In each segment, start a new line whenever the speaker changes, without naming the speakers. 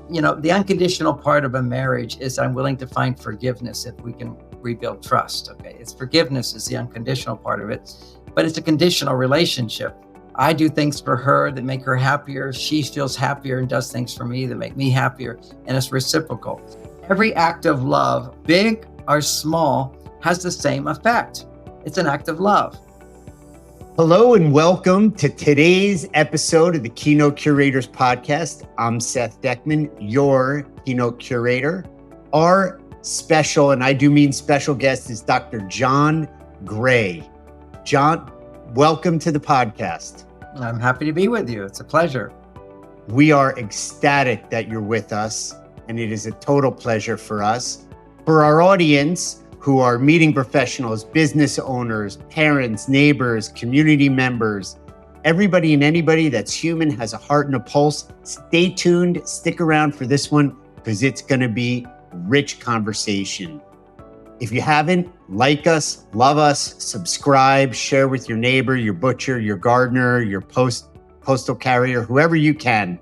the unconditional part of a marriage is I'm willing to find forgiveness if we can rebuild trust. Okay. It's forgiveness is the unconditional part of it, but it's a conditional relationship. I do things for her that make her happier. She feels happier and does things for me that make me happier. And it's reciprocal. Every act of love, big or small, has the same effect. It's an act of love.
Hello and welcome to today's episode of the Keynote Curators podcast. I'm Seth Deckman, your Keynote Curator. Our special, and I do mean special guest, is Dr. John Gray. John, welcome to the podcast.
I'm happy to be with you. It's a pleasure.
We are ecstatic that you're with us, and it is a total pleasure for us. For our audience, who are meeting professionals, business owners, parents, neighbors, community members, everybody and anybody that's human, has a heart and a pulse. Stay tuned, stick around for this one because it's going to be rich conversation. If you haven't, like us, love us, subscribe, share with your neighbor, your butcher, your gardener, your postal carrier, whoever you can.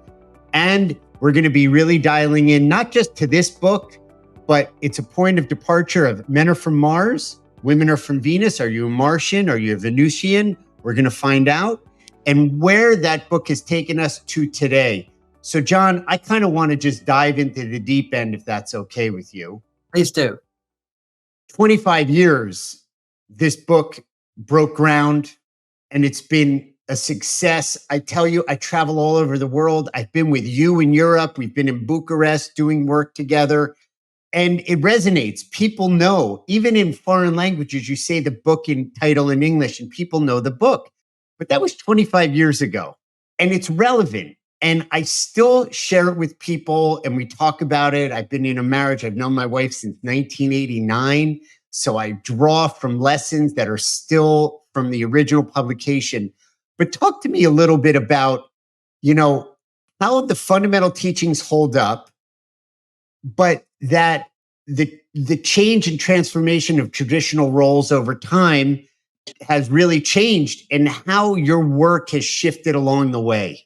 And we're going to be really dialing in, not just to this book, but it's a point of departure of men are from Mars, women are from Venus. Are you a Martian? Are you a Venusian? We're going to find out, and where that book has taken us to today. So, John, I kind of want to just dive into the deep end, if that's okay with you.
Please do.
25 years, this book broke ground, and it's been a success. I tell you, I travel all over the world. I've been with you in Europe. We've been in Bucharest doing work together. And it resonates. People know, even in foreign languages, you say the book in title in English and people know the book. But that was 25 years ago and it's relevant. And I still share it with people and we talk about it. I've been in a marriage. I've known my wife since 1989. So I draw from lessons that are still from the original publication. But talk to me a little bit about, how the fundamental teachings hold up, but that the change and transformation of traditional roles over time has really changed, and how your work has shifted along the way.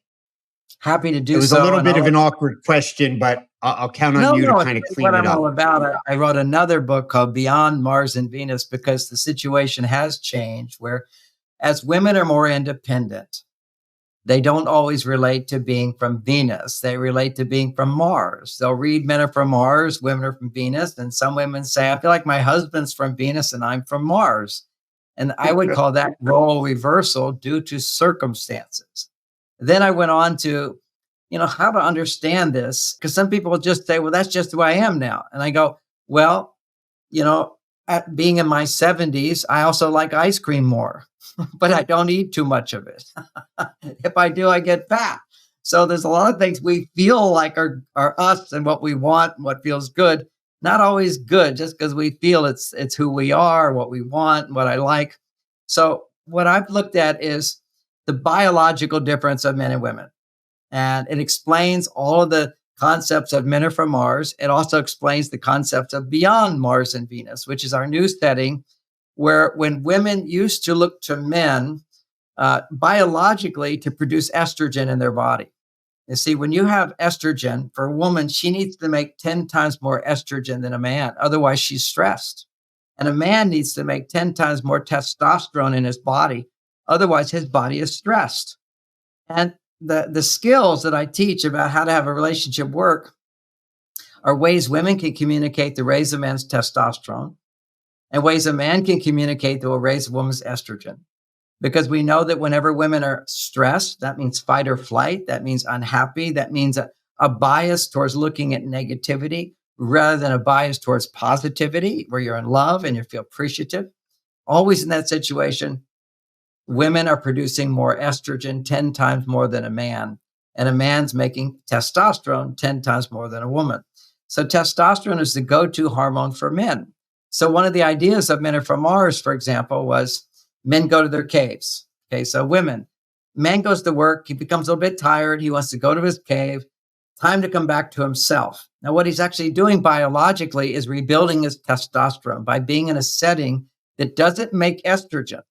Happy to do so.
It was a little bit of an awkward question, but I'll count on you to kind of clean it up.
What I'm all about. I wrote another book called Beyond Mars and Venus because the situation has changed, where as women are more independent, they don't always relate to being from Venus. They relate to being from Mars. They'll read men are from Mars, women are from Venus. And some women say, I feel like my husband's from Venus and I'm from Mars. And I would call that role reversal due to circumstances. Then I went on to, how to understand this. Because some people will just say, well, that's just who I am now. And I go, well, at being in my 70s, I also like ice cream more. But I don't eat too much of it. If I do, I get fat. So there's a lot of things we feel like are us and what we want and what feels good. Not always good just because we feel it's who we are, what we want, what I like. So what I've looked at is the biological difference of men and women. And it explains all of the concepts of men are from Mars. It also explains the concepts of beyond Mars and Venus, which is our new setting, where when women used to look to men biologically to produce estrogen in their body. You see, when you have estrogen, for a woman, she needs to make 10 times more estrogen than a man. Otherwise, she's stressed. And a man needs to make 10 times more testosterone in his body. Otherwise, his body is stressed. And the skills that I teach about how to have a relationship work are ways women can communicate to raise a man's testosterone, and ways a man can communicate that will raise a woman's estrogen. Because we know that whenever women are stressed, that means fight or flight, that means unhappy, that means a bias towards looking at negativity rather than a bias towards positivity, where you're in love and you feel appreciative. Always in that situation, women are producing more estrogen 10 times more than a man, and a man's making testosterone 10 times more than a woman. So testosterone is the go-to hormone for men. So one of the ideas of Men Are From Mars, for example, was men go to their caves. Okay, so women, man goes to work, he becomes a little bit tired, he wants to go to his cave, time to come back to himself. Now, what he's actually doing biologically is rebuilding his testosterone by being in a setting that doesn't make estrogen,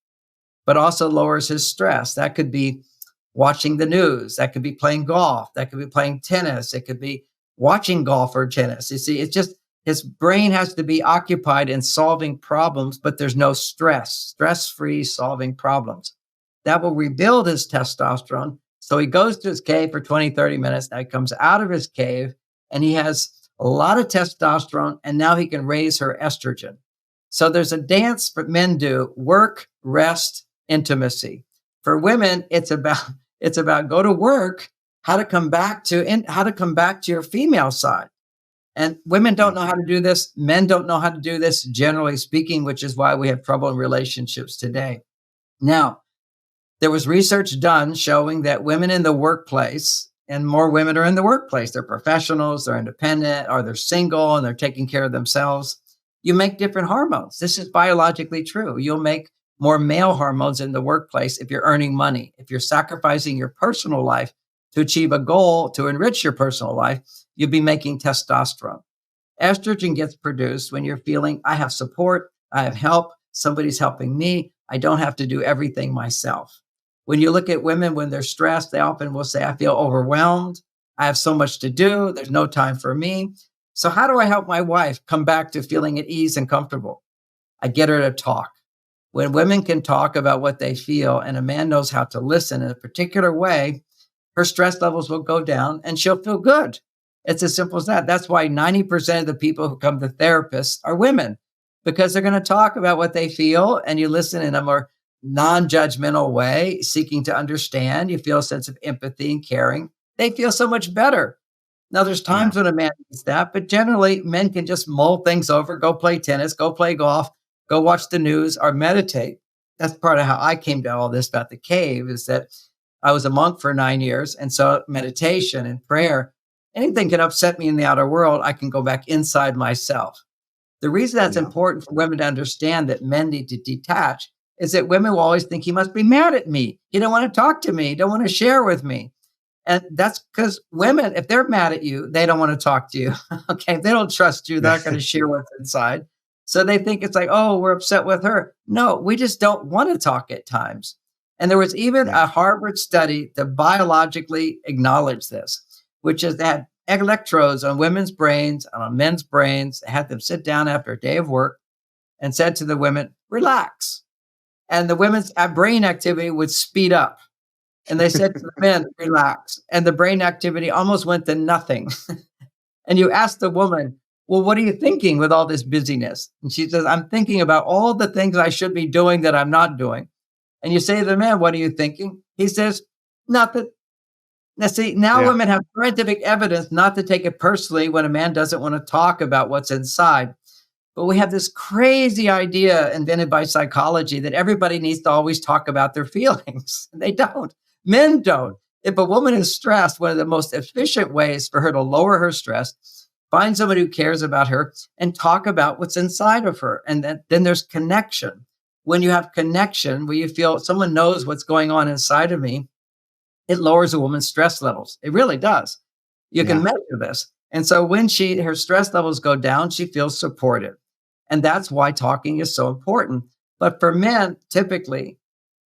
but also lowers his stress. That could be watching the news, that could be playing golf, that could be playing tennis, it could be watching golf or tennis. You see, it's just his brain has to be occupied in solving problems, but there's no stress-free solving problems. That will rebuild his testosterone. So he goes to his cave for 20, 30 minutes. Now he comes out of his cave and he has a lot of testosterone, and now he can raise her estrogen. So there's a dance that men do: work, rest, intimacy. For women, it's about go to work, how to come back to your female side. And women don't know how to do this. Men don't know how to do this, generally speaking, which is why we have trouble in relationships today. Now, there was research done showing that women in the workplace, and more women are in the workplace, they're professionals, they're independent, or they're single and they're taking care of themselves. You make different hormones. This is biologically true. You'll make more male hormones in the workplace if you're earning money. If you're sacrificing your personal life to achieve a goal to enrich your personal life, you'll be making testosterone. Estrogen gets produced when you're feeling, I have support, I have help, somebody's helping me, I don't have to do everything myself. When you look at women, when they're stressed, they often will say, I feel overwhelmed, I have so much to do, there's no time for me. So how do I help my wife come back to feeling at ease and comfortable? I get her to talk. When women can talk about what they feel and a man knows how to listen in a particular way, her stress levels will go down and she'll feel good. It's as simple as that. That's why 90% of the people who come to therapists are women, because they're going to talk about what they feel and you listen in a more non-judgmental way, seeking to understand. You feel a sense of empathy and caring. They feel so much better. Now, there's times when a man needs that, but generally men can just mull things over, go play tennis, go play golf, go watch the news, or meditate. That's part of how I came to all this about the cave, is that I was a monk for 9 years. And so meditation and prayer, anything can upset me in the outer world, I can go back inside myself. The reason that's important for women to understand that men need to detach is that women will always think he must be mad at me. He don't want to talk to me. He don't want to share with me. And that's because women, if they're mad at you, they don't want to talk to you. Okay. If they don't trust you, they're not going to share what's inside. So they think it's like, oh, we're upset with her. No, we just don't want to talk at times. And there was even a Harvard study that biologically acknowledged this, which is that electrodes on women's brains and on men's brains, had them sit down after a day of work and said to the women, relax. And the women's brain activity would speed up. And they said to the men, relax. And the brain activity almost went to nothing. And you ask the woman, well, what are you thinking with all this busyness? And she says, I'm thinking about all the things I should be doing that I'm not doing. And you say to the man, what are you thinking? He says, nothing. Now, see, women have scientific evidence not to take it personally when a man doesn't want to talk about what's inside. But we have this crazy idea invented by psychology that everybody needs to always talk about their feelings. They don't. Men don't. If a woman is stressed, one of the most efficient ways for her to lower her stress, find somebody who cares about her and talk about what's inside of her. And then there's connection. When you have connection, where you feel someone knows what's going on inside of me, it lowers a woman's stress levels. It really does. You can measure this. And so when her stress levels go down, she feels supported. And that's why talking is so important. But for men, typically,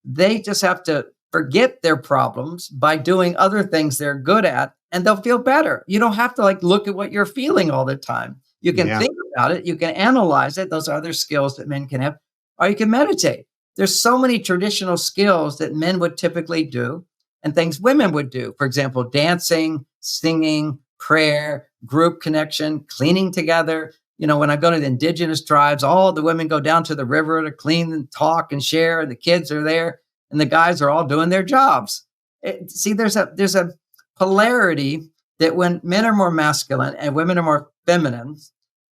they just have to forget their problems by doing other things they're good at, and they'll feel better. You don't have to look at what you're feeling all the time. You can think about it. You can analyze it. Those are other skills that men can have, or you can meditate. There's so many traditional skills that men would typically do and things women would do. For example, dancing, singing, prayer, group connection, cleaning together. You know, when I go to the indigenous tribes, all the women go down to the river to clean and talk and share. And the kids are there and the guys are all doing their jobs. There's a polarity that when men are more masculine and women are more feminine,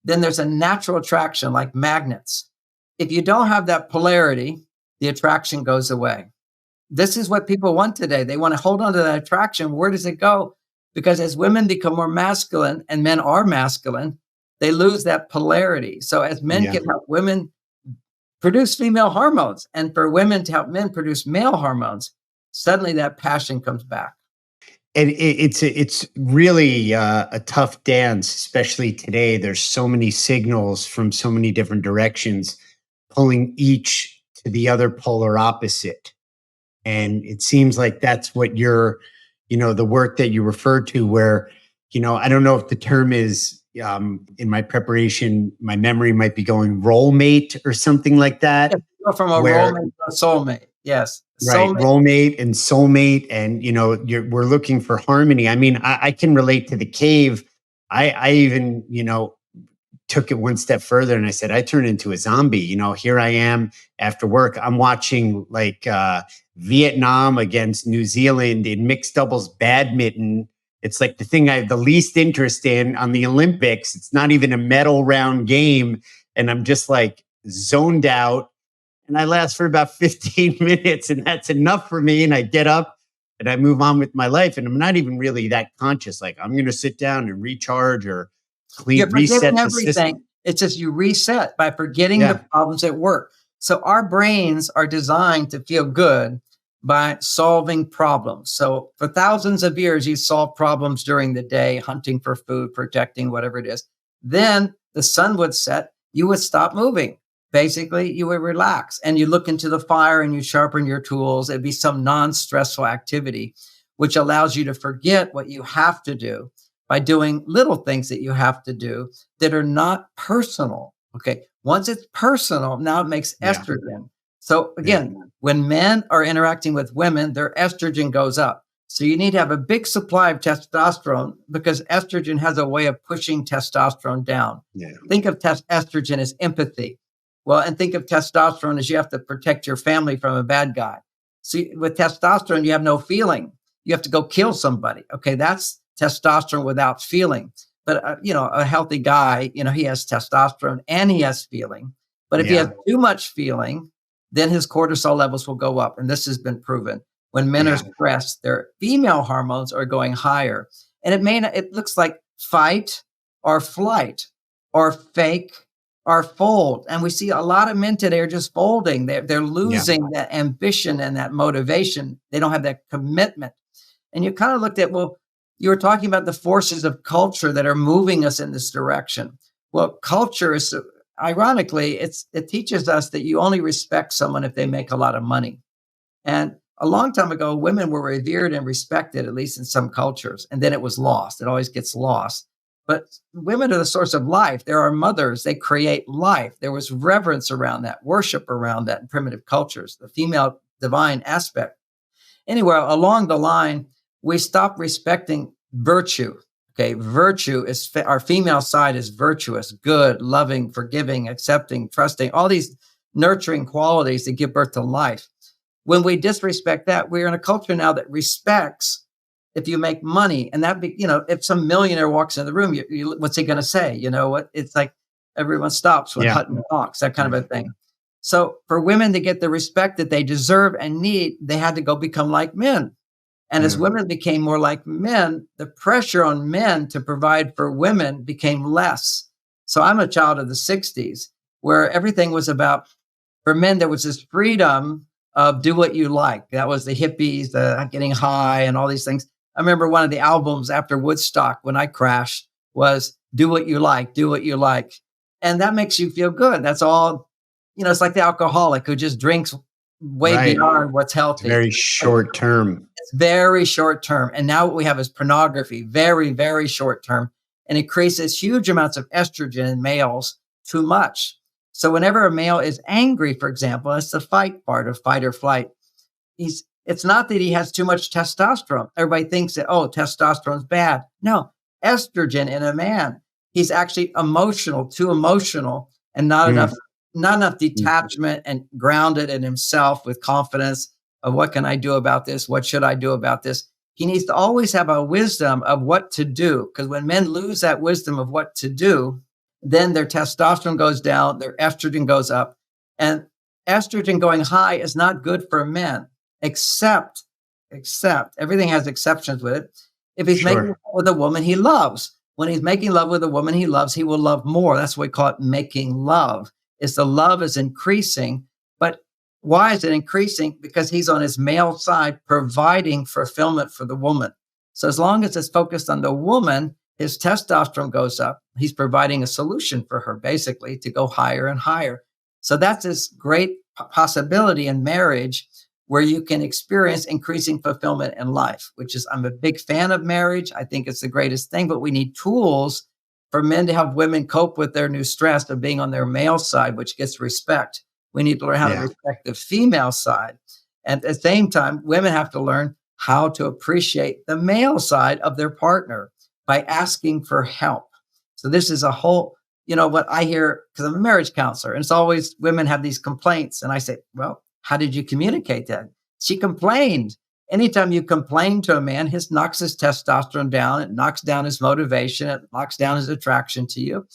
then there's a natural attraction like magnets. If you don't have that polarity, the attraction goes away. This is what people want today. They want to hold on to that attraction. Where does it go? Because as women become more masculine and men are masculine, they lose that polarity. So as men can help women produce female hormones, and for women to help men produce male hormones, suddenly that passion comes back.
And it's really a tough dance, especially today. There's so many signals from so many different directions, pulling each to the other polar opposite. And it seems like that's what the work that you referred to, where I don't know if the term is, in my preparation, my memory might be going role mate or something like
Yeah,
that,
go from a role
where,
mate to a soulmate. Yes.
right,
Soulmate.
role mate and soulmate. And, we're looking for harmony. I mean, I can relate to the cave. I even, took it one step further and I said, I turned into a zombie. Here I am after work. I'm watching like Vietnam against New Zealand in mixed doubles badminton. It's like the thing I have the least interest in on the Olympics. It's not even a medal round game. And I'm just like zoned out. And I last for about 15 minutes, and that's enough for me. And I get up and I move on with my life. And I'm not even really that conscious. Like, I'm going to sit down and recharge or
You're forgetting
reset the system.
everything. It's just you reset by forgetting the
Yeah.
problems at work. So our brains are designed to feel good by solving problems. So for thousands of years, you solve problems during the day, hunting for food, protecting, whatever it is. Then the sun would set, you would stop moving. Basically, you would relax and you look into the fire and you sharpen your tools. It'd be some non-stressful activity, which allows you to forget what you have to do by doing little things that you have to do that are not personal. Okay. Once it's personal, now it makes
Yeah.
estrogen. So
Yeah.
again, when men are interacting with women, their estrogen goes up. So you need to have a big supply of testosterone because estrogen has a way of pushing testosterone down.
Yeah.
Think of estrogen as empathy. Well, and think of testosterone as you have to protect your family from a bad guy. See, with testosterone, you have no feeling. You have to go kill somebody. Okay, that's testosterone without feeling. But a healthy guy, he has testosterone and he has feeling. But if he has too much feeling, then his cortisol levels will go up, and this has been proven. When men are stressed, their female hormones are going higher, and it looks like fight or flight or fake or fold. And we see a lot of men today are just folding. They're losing that ambition and that motivation. They don't have that commitment. And you kind of looked at, well, you were talking about the forces of culture that are moving us in this direction. Well, culture is, ironically, it teaches us that you only respect someone if they make a lot of money. And a long time ago, women were revered and respected, at least in some cultures, and then it was lost. It always gets lost. But women are the source of life. There are mothers. They create life. There was reverence around that, worship around that in primitive cultures, the female divine aspect. Anyway, along the line, we stop respecting virtue. Okay, virtue is our female side is virtuous, good, loving, forgiving, accepting, trusting, all these nurturing qualities that give birth to life. When we disrespect that, we're in a culture now that respects if you make money. And if some millionaire walks in the room, what's he going to say? You know what? It's like everyone stops when Hutton talks, that kind of a thing. So for women to get the respect that they deserve and need, they had to go become like men. And as women became more like men, the pressure on men to provide for women became less. So I'm a child of the 60s, where everything was about, for men, there was this freedom of do what you like. That was the hippies, the getting high and all these things. I remember one of the albums after Woodstock when I crashed was do what you like, do what you like. And that makes you feel good. That's all, it's like the alcoholic who just drinks way beyond what's healthy.
It's very short term.
It's very short term. And now what we have is pornography, very, very short term. And it creates huge amounts of estrogen in males, too much. So whenever a male is angry, for example, it's the fight part of fight or flight. It's not that he has too much testosterone. Everybody thinks that, testosterone's bad. No, estrogen in a man, he's actually emotional, too emotional, and not enough detachment and grounded in himself with confidence of what can I do about this? What should I do about this? He needs to always have a wisdom of what to do. Because when men lose that wisdom of what to do, then their testosterone goes down, their estrogen goes up. And estrogen going high is not good for men, except everything has exceptions with it. If he's making love with a woman he loves, when he's making love with a woman he loves, he will love more. That's what we call it making love. The love is increasing. But why is it increasing? Because he's on his male side providing fulfillment for the woman. So as long as it's focused on the woman, his testosterone goes up. He's providing a solution for her, basically, to go higher and higher. So that's this great possibility in marriage where you can experience increasing fulfillment in life, which is, I'm a big fan of marriage. I think it's the greatest thing, but we need tools for men to help women cope with their new stress of being on their male side, which gets respect. We need to learn how to
Yeah.
respect the female side. And at the same time, women have to learn how to appreciate the male side of their partner by asking for help. So this is a whole, what I hear, because I'm a marriage counselor, and it's always women have these complaints. And I say, well, how did you communicate that? She complained. Anytime you complain to a man, it knocks his testosterone down, it knocks down his motivation, it knocks down his attraction to you.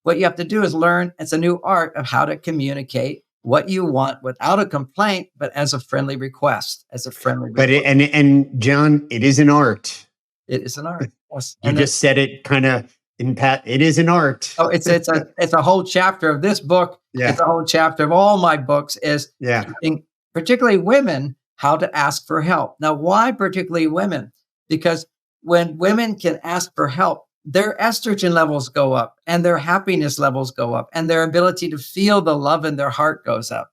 What you have to do is learn, it's a new art of how to communicate what you want without a complaint, but as a friendly request,
But and John, it is an art.
It is an art. Yes.
You just said it kind of in pat. It is an art.
Oh, it's a whole chapter of this book.
Yeah.
It's a whole chapter of all my books is teaching, particularly women, how to ask for help. Now, why particularly women? Because when women can ask for help, their estrogen levels go up and their happiness levels go up and their ability to feel the love in their heart goes up.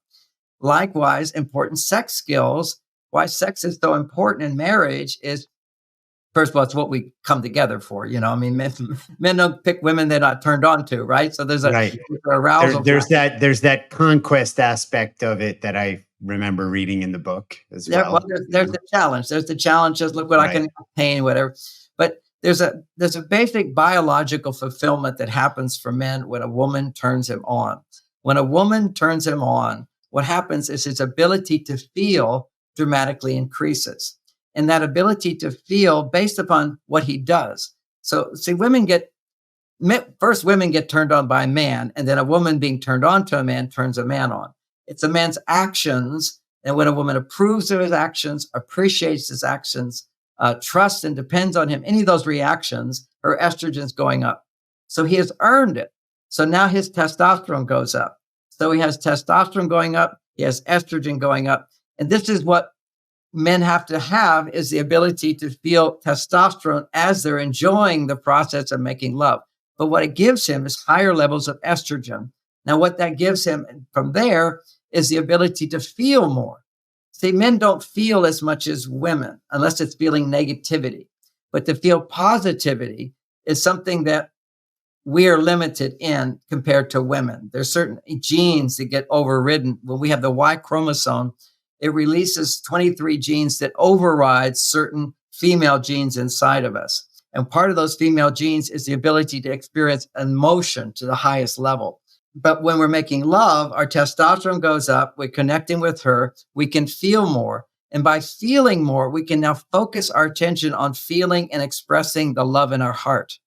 Likewise, important sex skills. Why sex is so important in marriage is, first of all, it's what we come together for. Men don't pick women they're not turned on to, right? So there's a arousal.
There's that conquest aspect of it that I remember reading in the book as well.
Well, there's the challenge. There's the challenge. Just look what I can obtain, whatever. But there's a basic biological fulfillment that happens for men when a woman turns him on. When a woman turns him on, what happens is his ability to feel dramatically increases. And that ability to feel based upon what he does. So see, women get turned on by a man, and then a woman being turned on to a man turns a man on. It's a man's actions. And when a woman approves of his actions, appreciates his actions, trusts and depends on him, any of those reactions, her estrogen's going up. So he has earned it. So now his testosterone goes up. So he has testosterone going up. He has estrogen going up. And this is what men have to have, is the ability to feel testosterone as they're enjoying the process of making love. But what it gives him is higher levels of estrogen. Now, what that gives him from there is the ability to feel more. See, men don't feel as much as women unless it's feeling negativity. But to feel positivity is something that we are limited in compared to women. There's certain genes that get overridden. When we have the Y chromosome, it releases 23 genes that override certain female genes inside of us. And part of those female genes is the ability to experience emotion to the highest level. But when we're making love, our testosterone goes up. We're connecting with her. We can feel more. And by feeling more, we can now focus our attention on feeling and expressing the love in our heart.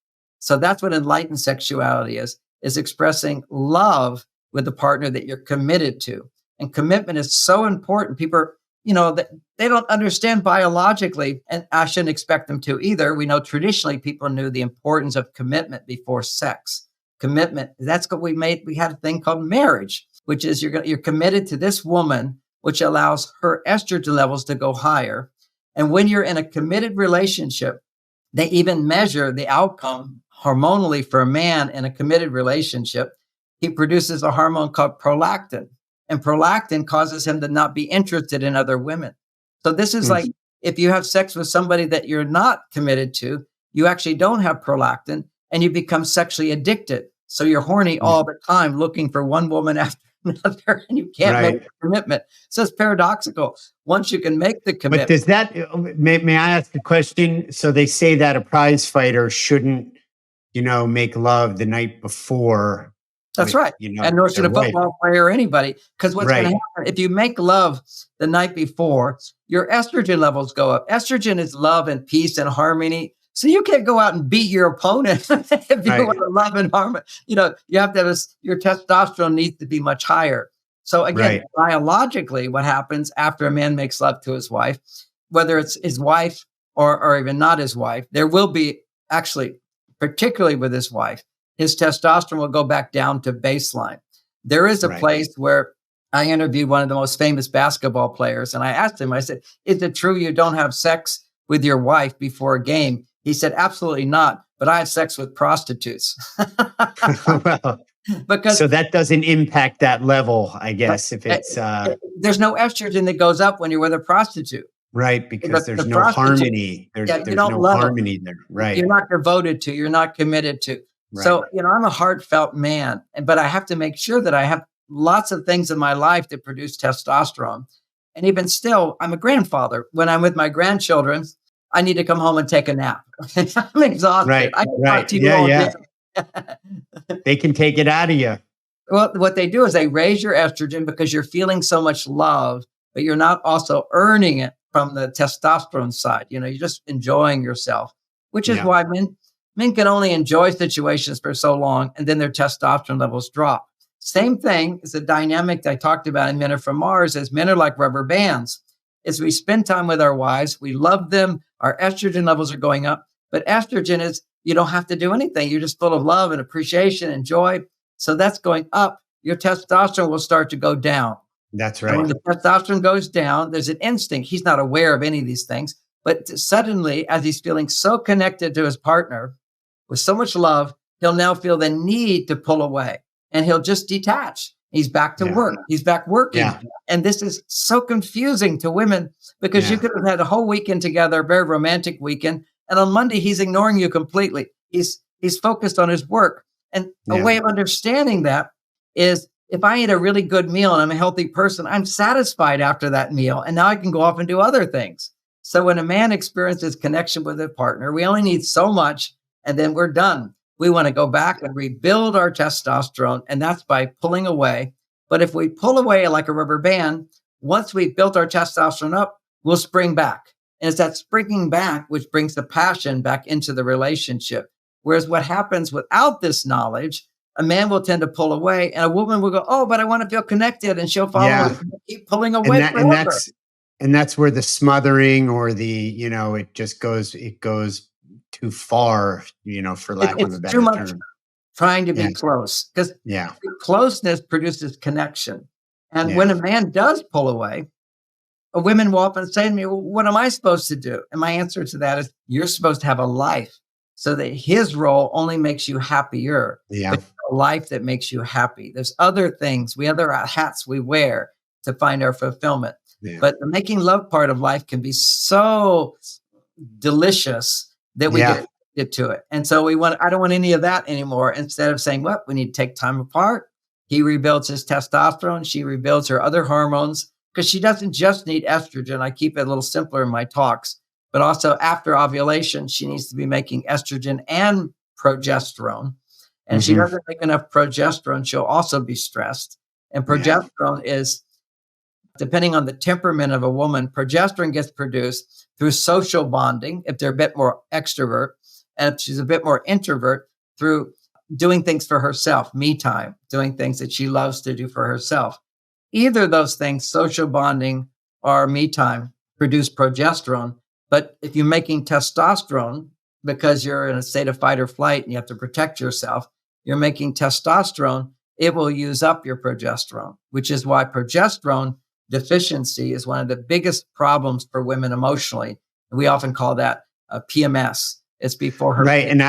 So that's what enlightened sexuality is expressing love with the partner that you're committed to. And commitment is so important. People they don't understand biologically, and I shouldn't expect them to either. We know traditionally people knew the importance of commitment before sex. Commitment, that's what we had a thing called marriage, which is you're committed to this woman, which allows her estrogen levels to go higher. And when you're in a committed relationship, they even measure the outcome hormonally for a man in a committed relationship. He produces a hormone called prolactin. And prolactin causes him to not be interested in other women. So this is like, if you have sex with somebody that you're not committed to, you actually don't have prolactin and you become sexually addicted. So you're horny all the time looking for one woman after another and you can't make the commitment. So it's paradoxical. Once you can make the commitment.
But does that, may I ask a question? So they say that a prize fighter shouldn't, make love the night before.
That's right. And nor should a football player or anybody. Because what's going to happen, if you make love the night before, your estrogen levels go up. Estrogen is love and peace and harmony. So you can't go out and beat your opponent if you want to love and harmony. You have to have your testosterone needs to be much higher. So again, biologically, what happens after a man makes love to his wife, whether it's his wife or even not his wife, there will be actually, particularly with his wife, his testosterone will go back down to baseline. There is a place where I interviewed one of the most famous basketball players, and I asked him, I said, is it true you don't have sex with your wife before a game? He said, absolutely not, but I have sex with prostitutes.
Well,
because
So that doesn't impact that level, I
uh,
guess, if
uh,
it's
there's no estrogen that goes up when you're with a prostitute.
right, because
The
there's no
prostitute,
harmony.
yeah, you
There's
don't
no
love them.
harmony there.
You're
Right.
not devoted to, you're not committed to.
Right.
So, I'm a heartfelt man, but I have to make sure that I have lots of things in my life that produce testosterone. And even still, I'm a grandfather. When I'm with my grandchildren, I need to come home and take a nap. I'm exhausted.
Right.
I can talk
Right.
to you
Yeah.
all
Yeah.
day.
They can take it out of you.
Well, what they do is they raise your estrogen because you're feeling so much love, but you're not also earning it from the testosterone side. You're just enjoying yourself, which is
Yeah.
why men can only enjoy situations for so long, and then their testosterone levels drop. Same thing is the dynamic that I talked about in Men Are From Mars, as men are like rubber bands. As we spend time with our wives, we love them, our estrogen levels are going up, but estrogen is, you don't have to do anything. You're just full of love and appreciation and joy. So that's going up. Your testosterone will start to go down.
That's
And when
right.
the testosterone goes down, there's an instinct. He's not aware of any of these things. But suddenly, as he's feeling so connected to his partner with so much love, he'll now feel the need to pull away and he'll just detach. He's back to
Yeah.
work. He's back working.
Yeah.
And this is so confusing to women because you
Yeah.
could have had a whole weekend together, a very romantic weekend. And on Monday, he's ignoring you completely. He's focused on his work. And a
Yeah.
way of understanding that is, if I eat a really good meal and I'm a healthy person, I'm satisfied after that meal. And now I can go off and do other things. So when a man experiences connection with a partner, we only need so much and then we're done. We want to go back and rebuild our testosterone, and that's by pulling away. But if we pull away like a rubber band, once we've built our testosterone up, we'll spring back. And it's that springing back which brings the passion back into the relationship. Whereas what happens without this knowledge, a man will tend to pull away and a woman will go, oh, but I want to feel connected. And she'll follow
Yeah.
and keep pulling
And
away
that
forever.
and that's where the smothering or it goes too far, for lack of
It's
a
too
better
much
term.
trying to
Yeah.
be close because
Yeah.
closeness produces connection. And
Yeah.
when a man does pull away, a women will often say to me, well, what am I supposed to do? And my answer to that is, you're supposed to have a life so that his role only makes you happier,
Yeah.
but a life that makes you happy. There's other things, other hats we wear to find our fulfillment.
Yeah.
But the making love part of life can be so delicious that we
Yeah.
get addicted to it. And so I don't want any of that anymore. Instead of saying, well, we need to take time apart. He rebuilds his testosterone. She rebuilds her other hormones because she doesn't just need estrogen. I keep it a little simpler in my talks, but also after ovulation, she needs to be making estrogen and progesterone. And if she
Mhm.
doesn't make enough progesterone, she'll also be stressed. And
Yeah.
progesterone is, depending on the temperament of a woman, progesterone gets produced through social bonding, if they're a bit more extrovert, and if she's a bit more introvert, through doing things for herself, me time, doing things that she loves to do for herself. Either of those things, social bonding or me time, produce progesterone. But if you're making testosterone because you're in a state of fight or flight and you have to protect yourself, you're making testosterone, it will use up your progesterone, which is why progesterone deficiency is one of the biggest problems for women emotionally. We often call that a PMS. It's before her.
Right. And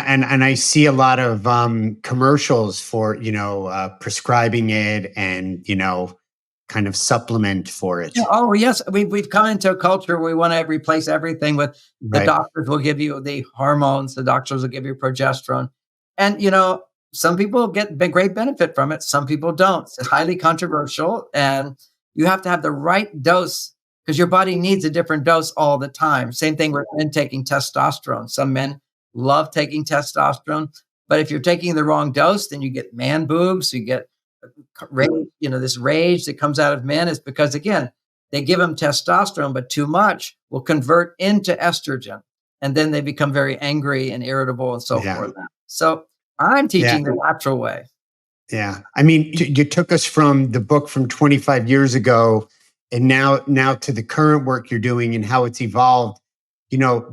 I see a lot of commercials for, prescribing it and, kind of supplement for it.
Yeah, oh, yes. We've come into a culture where we want to replace everything with the
Right.
doctors will give you the hormones, the doctors will give you progesterone. And, some people get great benefit from it. Some people don't. It's highly controversial. And you have to have the right dose because your body needs a different dose all the time. Same thing with men taking testosterone. Some men love taking testosterone. But if you're taking the wrong dose, then you get man boobs, you get rage, this rage that comes out of men is because, again, they give them testosterone, but too much will convert into estrogen. And then they become very angry and irritable and so
Yeah.
forth. So I'm
Yeah.
teaching the natural way.
Yeah. I mean, you took us from the book from 25 years ago and now to the current work you're doing and how it's evolved,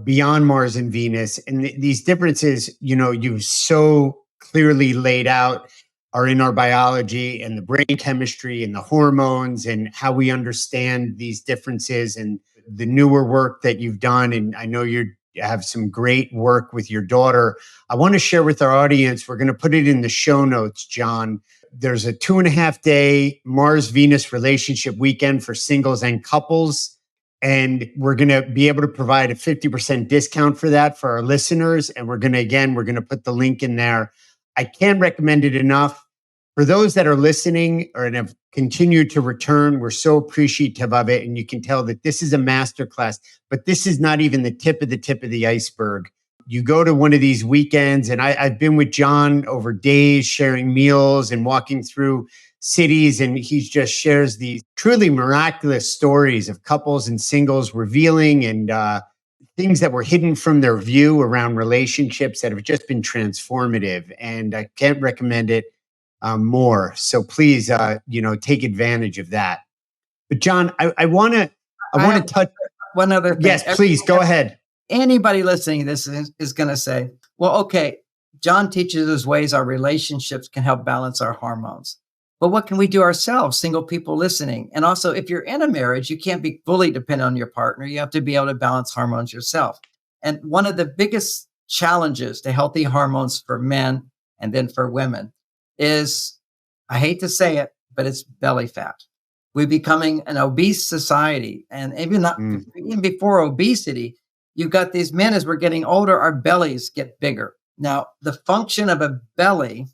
beyond Mars and Venus. And these differences, you've so clearly laid out are in our biology and the brain chemistry and the hormones and how we understand these differences and the newer work that you've done. And I know you're have some great work with your daughter. I want to share with our audience, we're going to put it in the show notes, John. There's a 2.5-day Mars Venus relationship weekend for singles and couples. And we're going to be able to provide a 50% discount for that for our listeners. And we're going to put the link in there. I can't recommend it enough. For those that are listening or have continued to return, we're so appreciative of it. And you can tell that this is a masterclass, but this is not even the tip of the iceberg. You go to one of these weekends, and I've been with John over days, sharing meals and walking through cities, and he just shares these truly miraculous stories of couples and singles revealing and things that were hidden from their view around relationships that have just been transformative. And I can't recommend it more. So please, take advantage of that. But John, I want to touch
one other thing.
Yes, please go ahead.
Anybody listening to this is going to say, well, okay, John teaches us ways our relationships can help balance our hormones. But what can we do ourselves, single people listening? And also, if you're in a marriage, you can't be fully dependent on your partner. You have to be able to balance hormones yourself. And one of the biggest challenges to healthy hormones for men and then for women is, I hate to say it, but it's belly fat. We're becoming an obese society. And even before obesity, you've got these men, as we're getting older, our bellies get bigger. Now, the function of a belly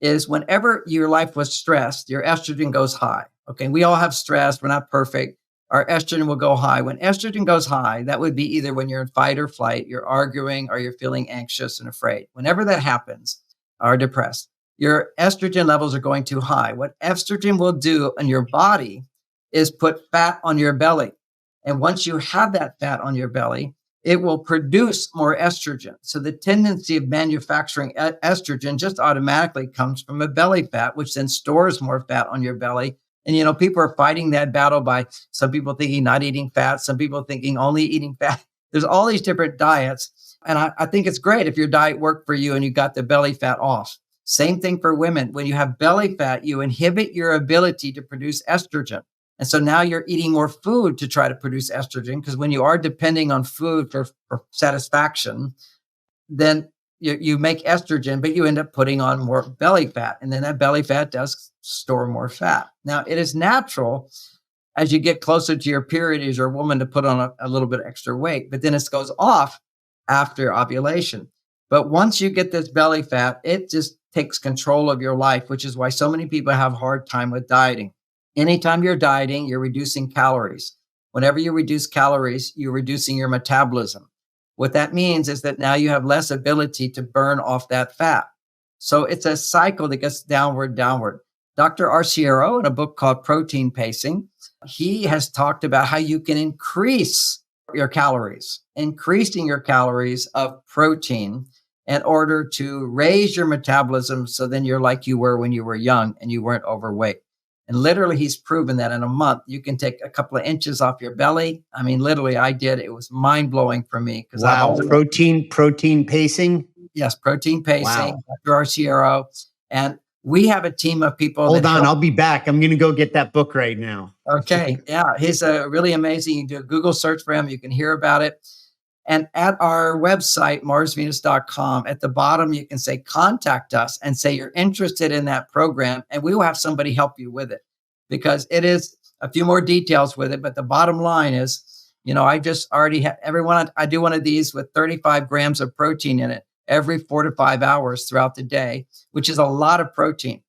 is whenever your life was stressed, your estrogen goes high. Okay, we all have stress. We're not perfect. Our estrogen will go high. When estrogen goes high, that would be either when you're in fight or flight, you're arguing, or you're feeling anxious and afraid. Whenever that happens, or depressed, your estrogen levels are going too high. What estrogen will do in your body is put fat on your belly. And once you have that fat on your belly, it will produce more estrogen. So the tendency of manufacturing estrogen just automatically comes from a belly fat, which then stores more fat on your belly. And, people are fighting that battle by some people thinking not eating fat, some people thinking only eating fat. There's all these different diets. And I think it's great if your diet worked for you and you got the belly fat off. Same thing for women. When you have belly fat, you inhibit your ability to produce estrogen. And so now you're eating more food to try to produce estrogen, because when you are depending on food for satisfaction, then you make estrogen, but you end up putting on more belly fat. And then that belly fat does store more fat. Now, it is natural as you get closer to your period as you're a woman to put on a little bit extra weight, but then it goes off after ovulation. But once you get this belly fat, it just takes control of your life, which is why so many people have a hard time with dieting. Anytime you're dieting, you're reducing calories. Whenever you reduce calories, you're reducing your metabolism. What that means is that now you have less ability to burn off that fat. So it's a cycle that gets downward. Dr. Arciero, in a book called Protein Pacing, he has talked about how you can increase your calories, increasing your calories of protein in order to raise your metabolism. So then you're like you were when you were young and you weren't overweight. And literally, he's proven that in a month, you can take a couple of inches off your belly. I mean, literally, I did. It was mind-blowing for me.
Wow. Protein pacing?
Yes, protein pacing,
Wow.
Dr. Arciero. And we have a team of people.
Hold on, I'll be back. I'm going to go get that book right now.
Okay. Yeah, he's really amazing. You can do a Google search for him. You can hear about it. And at our website, marsvenus.com, at the bottom, you can say, contact us and say you're interested in that program, and we will have somebody help you with it, because it is a few more details with it. But the bottom line is, I just already have I do one of these with 35 grams of protein in it every 4 to 5 hours throughout the day, which is a lot of protein.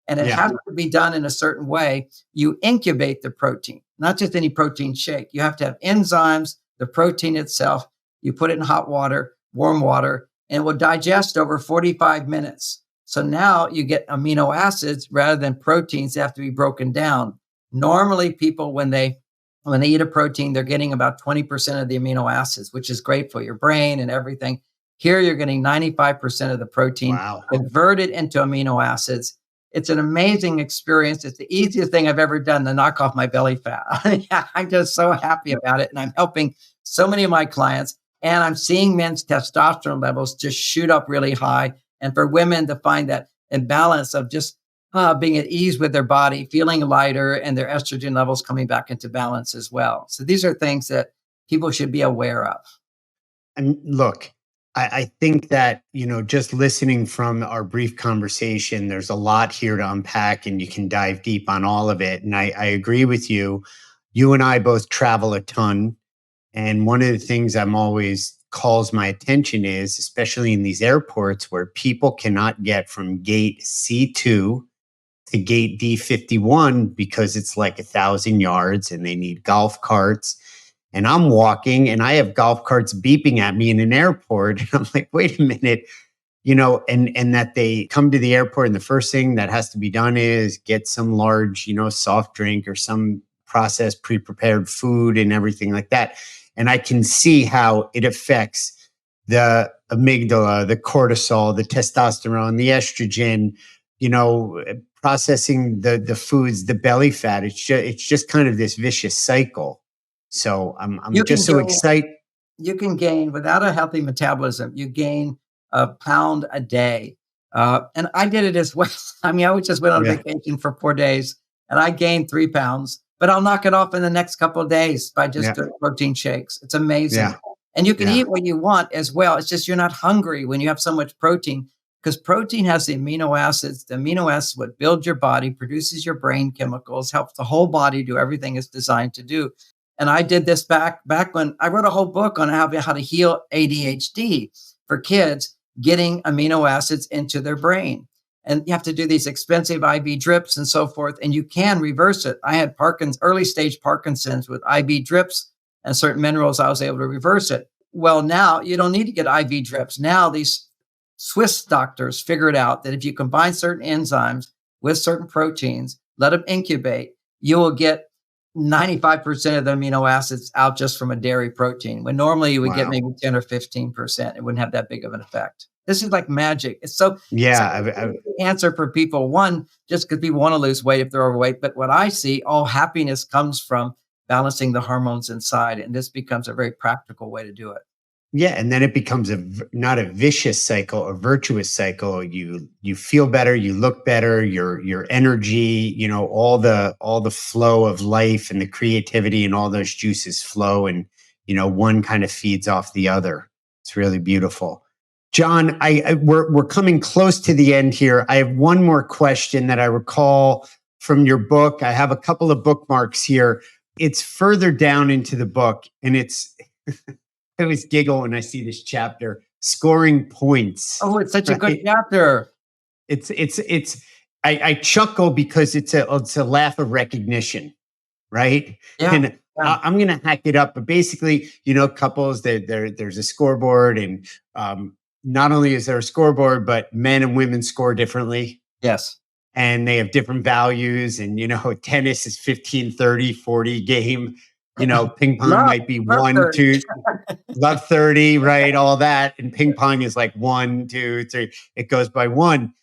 And it has to be done in a certain way. You incubate the protein, not just any protein shake. You have to have enzymes, the protein itself. You put it in hot water, warm water, and it will digest over 45 minutes. So now you get amino acids rather than proteins that have to be broken down. Normally, people, when they eat a protein, they're getting about 20% of the amino acids, which is great for your brain and everything. Here, you're getting 95% of the protein converted into amino acids. It's an amazing experience. It's the easiest thing I've ever done to knock off my belly fat. I'm just so happy about it. And I'm helping so many of my clients. And I'm seeing men's testosterone levels just shoot up really high. And for women to find that imbalance of just being at ease with their body, feeling lighter, and their estrogen levels coming back into balance as well. So these are things that people should be aware of.
And look, I think that, just listening from our brief conversation, there's a lot here to unpack and you can dive deep on all of it. And I agree with you. You and I both travel a ton. And one of the things I'm always calls my attention is, especially in these airports where people cannot get from gate C2 to gate D51 because it's like 1,000 yards and they need golf carts. And I'm walking and I have golf carts beeping at me in an airport. And I'm like, wait a minute, and that they come to the airport and the first thing that has to be done is get some large, soft drink or some processed pre-prepared food and everything like that. And I can see how it affects the amygdala, the cortisol, the testosterone, the estrogen, processing the foods, the belly fat. It's just kind of this vicious cycle. So I'm
You can
just so
gain,
excited.
you can gain without a healthy metabolism. You gain a pound a day, and I did it as well. I mean, I just went on a
Yeah,
vacation for 4 days, and I gained 3 pounds. But I'll knock it off in the next couple of days by just
yeah,
doing protein shakes. It's amazing,
yeah,
and you can
yeah.
eat what you want as well. It's just you're not hungry when you have so much protein because protein has the amino acids. The amino acids what build your body, produces your brain chemicals, helps the whole body do everything it's designed to do. And I did this back when I wrote a whole book on how to heal ADHD for kids, getting amino acids into their brain. And you have to do these expensive IV drips and so forth, and you can reverse it. I had early stage Parkinson's with IV drips and certain minerals. I was able to reverse it. Well, now you don't need to get IV drips. Now these Swiss doctors figured out that if you combine certain enzymes with certain proteins, let them incubate, you will get 95% of the amino acids out just from a dairy protein, when normally you would get
Wow.
maybe 10 or 15%. It wouldn't have that big of an effect. This is like magic. It's
Yeah,
such
I've
an easy answer for people. One, just because people want to lose weight if they're overweight. But what I see, all happiness comes from balancing the hormones inside. And this becomes a very practical way to do it.
Yeah, and then it becomes not a vicious cycle, a virtuous cycle. You feel better, you look better, your energy, all the flow of life and the creativity and all those juices flow, and one kind of feeds off the other. It's really beautiful. John, we're coming close to the end here. I have one more question that I recall from your book. I have a couple of bookmarks here. It's further down into the book, and it's I always giggle when I see this chapter, scoring points,
Oh, it's such a good
right?
chapter.
It's I chuckle because it's a laugh of recognition, right?
Yeah.
And
Yeah.
I'm gonna hack it up, but basically, couples there's a scoreboard, and not only is there a scoreboard, but men and women score differently,
Yes.
and they have different values. And tennis is 15, 30, 40 game. Ping pong
Love,
might be
love
1,
30.
2, love 30, right? All that. And ping pong is like 1, 2, 3. It goes by one.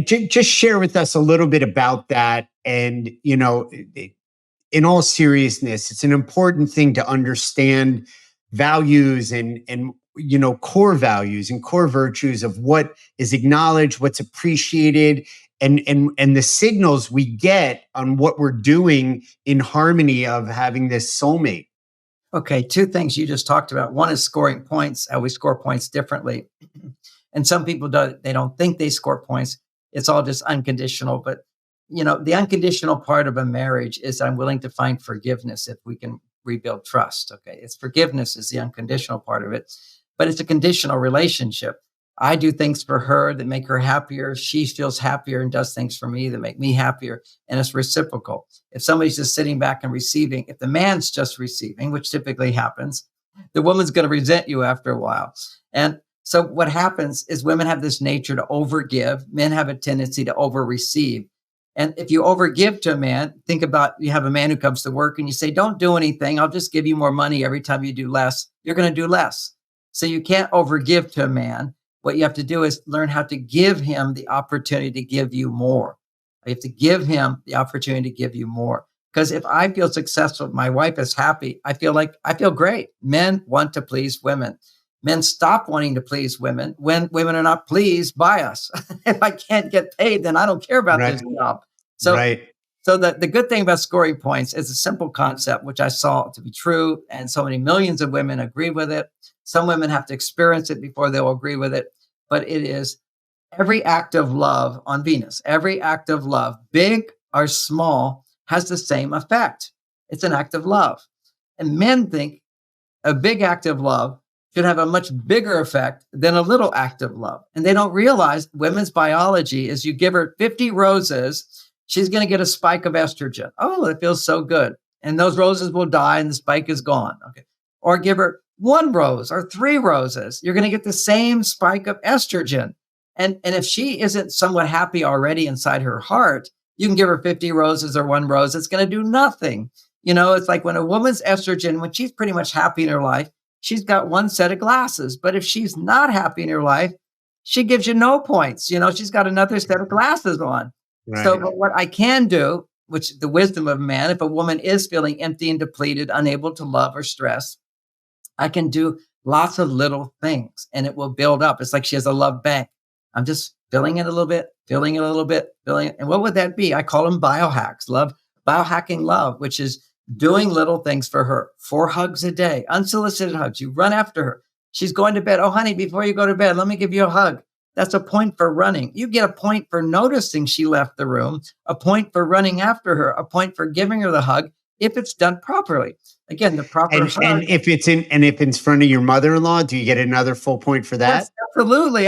Just share with us a little bit about that. And, in all seriousness, it's an important thing to understand values and core values and core virtues of what is acknowledged, what's appreciated, and the signals we get on what we're doing in harmony of having this soulmate.
Okay, two things you just talked about. One is scoring points, how we score points differently. And some people they don't think they score points. It's all just unconditional. But the unconditional part of a marriage is I'm willing to find forgiveness if we can rebuild trust. Okay. It's forgiveness is the unconditional part of it, but it's a conditional relationship. I do things for her that make her happier. She feels happier and does things for me that make me happier. And it's reciprocal. If somebody's just sitting back and receiving, if the man's just receiving, which typically happens, the woman's going to resent you after a while. And so what happens is women have this nature to overgive. Men have a tendency to overreceive. And if you overgive to a man, think about you have a man who comes to work and you say, don't do anything. I'll just give you more money every time you do less. You're going to do less. So you can't overgive to a man. What you have to do is learn how to give him the opportunity to give you more. You have to give him the opportunity to give you more. Because if I feel successful, my wife is happy, I feel great. Men want to please women. Men stop wanting to please women when women are not pleased by us. If I can't get paid, then I don't care about
Right.
this job. So,
Right.
so the good thing about scoring points is a simple concept, which I saw to be true, and so many millions of women agree with it. Some women have to experience it before they'll agree with it, but it is every act of love on Venus, every act of love, big or small, has the same effect. It's an act of love. And men think a big act of love should have a much bigger effect than a little act of love. And they don't realize women's biology is you give her 50 roses, she's going to get a spike of estrogen. Oh, it feels so good. And those roses will die and the spike is gone. Okay. Or give her 1 rose or 3 roses, you're going to get the same spike of estrogen. And if she isn't somewhat happy already inside her heart, you can give her 50 roses or 1 rose. It's going to do nothing. It's like when a woman's estrogen, when she's pretty much happy in her life, she's got 1 set of glasses. But if she's not happy in her life, she gives you no points. She's got another set of glasses on. Right. So but what I can do, which the wisdom of man, if a woman is feeling empty and depleted, unable to love or stress, I can do lots of little things and it will build up. It's like she has a love bank. I'm just filling it a little bit, filling it a little bit, filling it. And what would that be? I call them biohacks, biohacking love, which is doing little things for her. 4 hugs a day, unsolicited hugs. You run after her. She's going to bed. Oh, honey, before you go to bed, let me give you a hug. That's a point for running. You get a point for noticing she left the room, a point for running after her, a point for giving her the hug if it's done properly. Again, the proper hug.
And if it's in front of your mother-in-law, do you get another full point for that?
Yes, absolutely.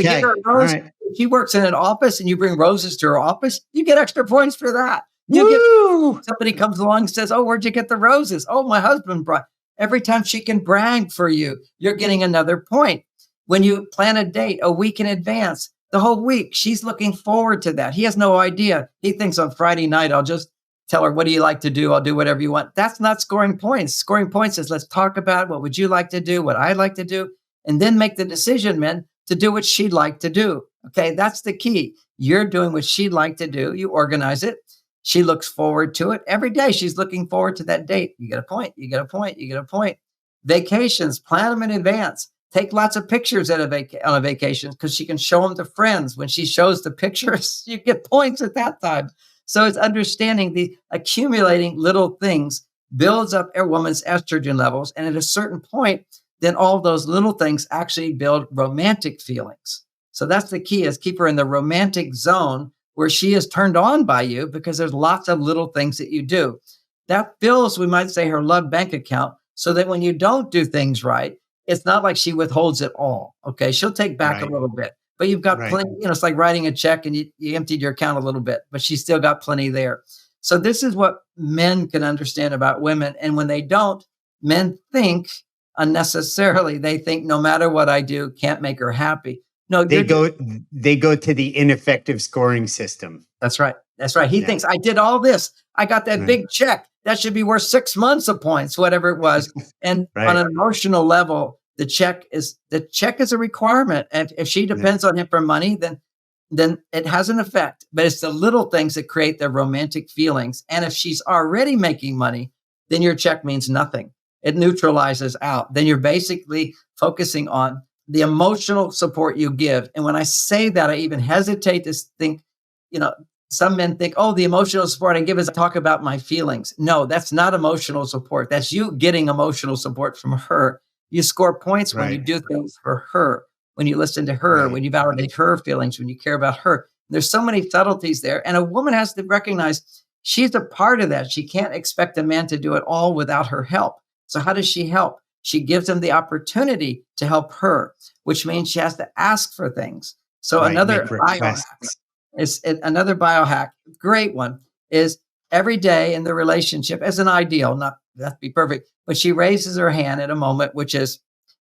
Okay. Give her a rose. Right. If she works in an office and you bring roses to her office, you get extra points for that. Somebody comes along and says, oh, where'd you get the roses? Oh, my husband brought. Every time she can brag for you, you're getting another point. When you plan a date a week in advance, the whole week, she's looking forward to that. He has no idea. He thinks on Friday night, I'll just tell her, what do you like to do? I'll do whatever you want. That's not scoring points. Scoring points is let's talk about what would you like to do, what I'd like to do, and then make the decision, men, to do what she'd like to do. Okay, that's the key. You're doing what she'd like to do. You organize it. She looks forward to it. Every day she's looking forward to that date. You get a point, you get a point, you get a point. Vacations, plan them in advance. Take lots of pictures on a vacation because she can show them to friends. When she shows the pictures, you get points at that time. So it's understanding the accumulating little things builds up a woman's estrogen levels. And at a certain point, then all those little things actually build romantic feelings. So that's the key, is keep her in the romantic zone where she is turned on by you because there's lots of little things that you do. That fills, we might say, her love bank account so that when you don't do things right, it's not like she withholds it all. Okay. She'll take back a little bit, but you've got plenty, it's like writing a check and you emptied your account a little bit, but she's still got plenty there. So this is what men can understand about women. And when they don't, men think unnecessarily. They think no matter what I do, can't make her happy. No,
they go to the ineffective scoring system.
That's right. That's right. He thinks I did all this. I got that big check. That should be worth 6 months of points, whatever it was. And on an emotional level, the check is a requirement. And if she depends on him for money, then it has an effect. But it's the little things that create the romantic feelings. And if she's already making money, then your check means nothing. It neutralizes out. Then you're basically focusing on the emotional support you give. And when I say that, I even hesitate to think, some men think, oh, the emotional support I give is talk about my feelings. No, that's not emotional support. That's you getting emotional support from her. You score points when you do things for her, when you listen to her, when you validate her feelings, when you care about her. There's so many subtleties there. And a woman has to recognize she's a part of that. She can't expect a man to do it all without her help. So how does she help? She gives him the opportunity to help her, which means she has to ask for things. So another biohack, great one, is every day in the relationship as an ideal, not that be perfect, but she raises her hand at a moment, which is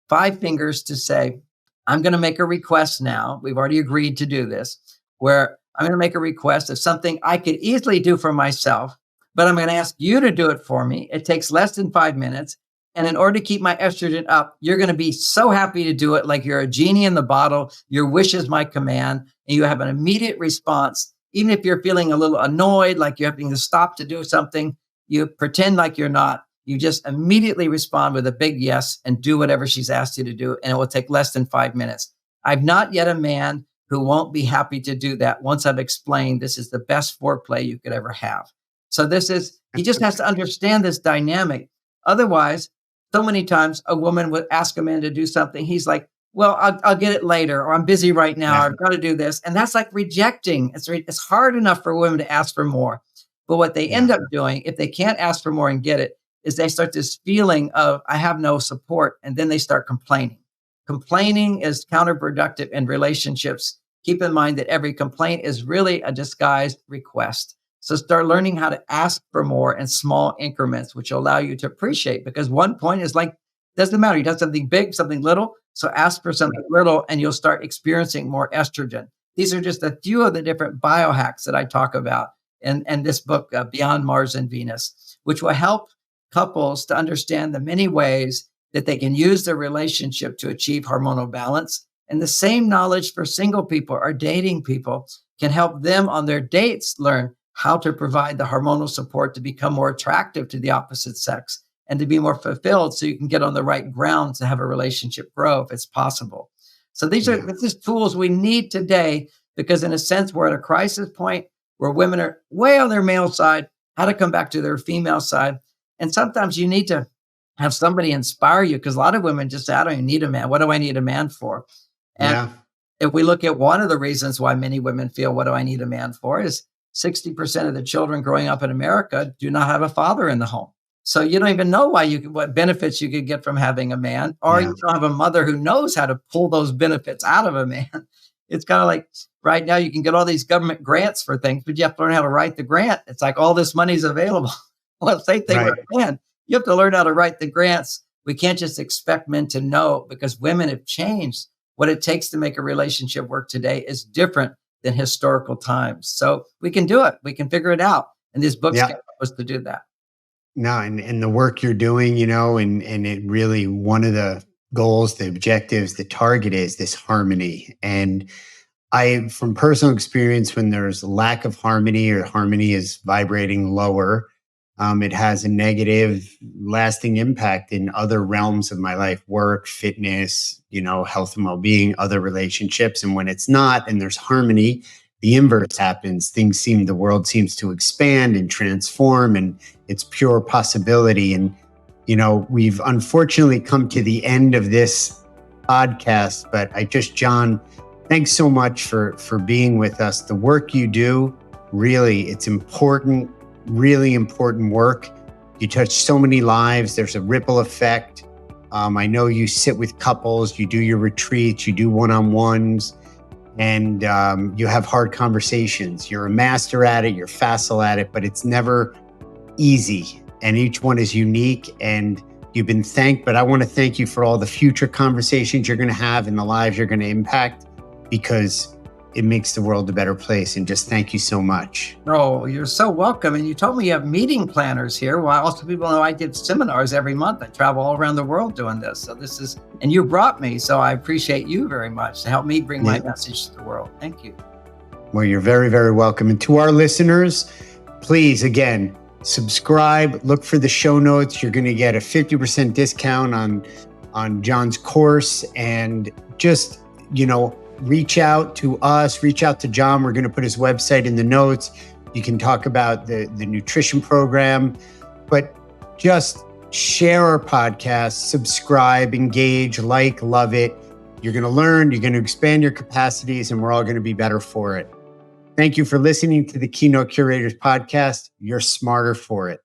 5 fingers to say, I'm going to make a request now. We've already agreed to do this, where I'm going to make a request of something I could easily do for myself, but I'm going to ask you to do it for me. It takes less than 5 minutes. And in order to keep my estrogen up, you're going to be so happy to do it, like you're a genie in the bottle. Your wish is my command. And you have an immediate response. Even if you're feeling a little annoyed, like you're having to stop to do something, you pretend like you're not. You just immediately respond with a big yes and do whatever she's asked you to do. And it will take less than 5 minutes. I've not yet a man who won't be happy to do that once I've explained this is the best foreplay you could ever have. So he just has to understand this dynamic. Otherwise, So many times a woman would ask a man to do something. He's like, well, I'll get it later, or I'm busy right now, or
Yeah.
I've got to do this. And that's like rejecting. It's hard enough for women to ask for more. But what they end
Yeah.
up doing, if they can't ask for more and get it, is they start this feeling of, I have no support. And then they start complaining. Complaining is counterproductive in relationships. Keep in mind that every complaint is really a disguised request. So start learning how to ask for more in small increments, which will allow you to appreciate, because 1 point is like, doesn't matter. You do something big, something little. So ask for something little and you'll start experiencing more estrogen. These are just a few of the different biohacks that I talk about in this book, Beyond Mars and Venus, which will help couples to understand the many ways that they can use their relationship to achieve hormonal balance. And the same knowledge for single people or dating people can help them on their dates learn how to provide the hormonal support to become more attractive to the opposite sex and to be more fulfilled, so you can get on the right ground to have a relationship grow if it's possible. So these are this is tools we need today, because in a sense, we're at a crisis point where women are way on their male side, how to come back to their female side. And sometimes you need to have somebody inspire you, because a lot of women just say, I don't even need a man. What do I need a man for? And
Yeah.
if we look at one of the reasons why many women feel, what do I need a man for, is 60% of the children growing up in America do not have a father in the home. So you don't even know what benefits you could get from having a man, or
Yeah.
you don't have a mother who knows how to pull those benefits out of a man. It's kind of like right now you can get all these government grants for things, but you have to learn how to write the grant. It's like all this money is available. Well, same thing
Right.
with men. You have to learn how to write the grants. We can't just expect men to know, because women have changed. What it takes to make a relationship work today is different than historical times. So we can do it. We can figure it out. And these books
Yeah.
can help us to do that.
No, and the work you're doing, and it really, one of the goals, the objectives, the target is this harmony. And from personal experience, when there's lack of harmony or harmony is vibrating lower, it has a negative, lasting impact in other realms of my life: work, fitness, health and well-being, other relationships. And when it's not, and there's harmony, the inverse happens. The world seems to expand and transform, and it's pure possibility. And, we've unfortunately come to the end of this podcast, but John, thanks so much for being with us. The work you do, really, it's important, really important work. You touch so many lives. There's a ripple effect. I know you sit with couples, you do your retreats, you do one-on-ones, and you have hard conversations. You're a master at it, you're facile at it, but it's never easy. And each one is unique, and you've been thanked, but I want to thank you for all the future conversations you're going to have and the lives you're going to impact, because it makes the world a better place. And just thank you so much.
Oh, you're so welcome. And you told me you have meeting planners here. Well, also people know I did seminars every month. I travel all around the world doing this. So and you brought me. So I appreciate you very much to help me bring my message to the world. Thank you.
Well, you're very, very welcome. And to our listeners, please, again, subscribe, look for the show notes. You're going to get a 50% discount on John's course, and just, reach out to us, reach out to John. We're going to put his website in the notes. You can talk about the nutrition program, but just share our podcast, subscribe, engage, love it. You're going to learn, you're going to expand your capacities, and we're all going to be better for it. Thank you for listening to the Keynote Curators podcast. You're smarter for it.